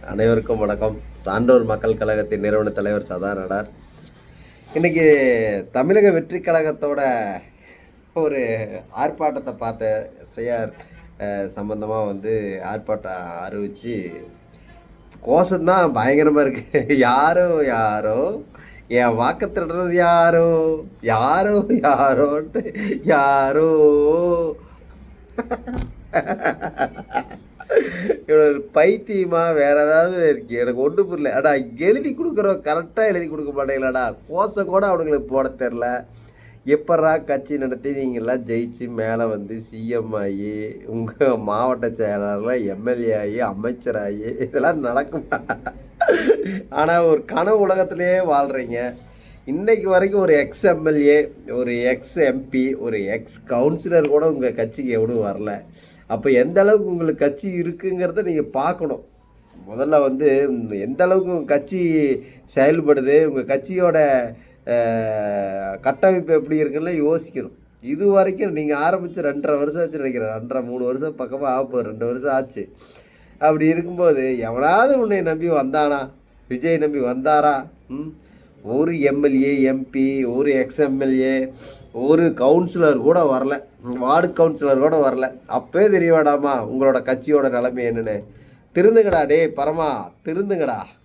அனைவருக்கும் வணக்கம். சான்றோர் மக்கள் கழகத்தின் நிறுவன தலைவர் சதா நடார். இன்னைக்கு தமிழக வெற்றி கழகத்தோட ஒரு ஆர்ப்பாட்டத்தை பார்த்த எஸ்ஐஆர் சம்பந்தமாக ஆர்ப்பாட்டம் அறிவிச்சு கோஷம்தான் பயங்கரமாக இருக்கு. யாரோ யாரோ என் வாக்கு திருடுறது யாரோ யாரோ யாரோன்ட்டு யாரோ பைத்தியமா வேற ஏதாவது இருக்கு. எனக்கு ஒன்றும் புரியல. அடா எழுதி கொடுக்குறோம், கரெக்டாக எழுதி கொடுக்க மாட்டேங்களாடா. கோஷம் கூட அவனுங்களுக்கு போட தெரில. எப்பட்றா கட்சி நடத்தி நீங்கள்லாம் ஜெயிச்சு மேலே சிஎம் ஆகி உங்கள் மாவட்ட செயலாளர் எம்எல்ஏ ஆகி அமைச்சராகி இதெல்லாம் நடக்குமா? ஆனால் ஒரு கனவு உலகத்திலே வாழ்கிறீங்க. இன்றைக்கு வரைக்கும் ஒரு எக்ஸ் எம்எல்ஏ, ஒரு எக்ஸ் எம்பி, ஒரு எக்ஸ் கவுன்சிலர் கூட உங்கள் கட்சிக்கு எவனும் வரல. அப்போ எந்த அளவுக்கு உங்களுக்கு கட்சி இருக்குங்கிறத நீங்கள் பார்க்கணும். முதல்ல எந்த அளவுக்கு உங்கள் கட்சி செயல்படுது, உங்கள் கட்சியோட கட்டமைப்பு எப்படி இருக்குன்னு யோசிக்கணும். இது வரைக்கும் நீங்கள் ஆரம்பித்து 2.5 வருஷம் ஆச்சு நினைக்கிறேன். 2.5-3 வருஷம் பக்கமாக ஆகப்போகுது. 2 வருஷம் ஆச்சு. அப்படி இருக்கும்போது எவனாவது உன்னை நம்பி வந்தானா? விஜய் நம்பி வந்தாரா? ஒரு எம்எல்ஏ, எம்பி, ஒரு எக்ஸ்எம்எல்ஏ, ஒரு கவுன்சிலர் கூட வரல. வார்டு கவுன்சிலர் கூட வரல. அப்போவே தெரிய வேண்டாமா உங்களோட கட்சியோட நிலைமை என்னன்னு? திருந்துங்கடா டே பரமா, திருந்துங்கடா.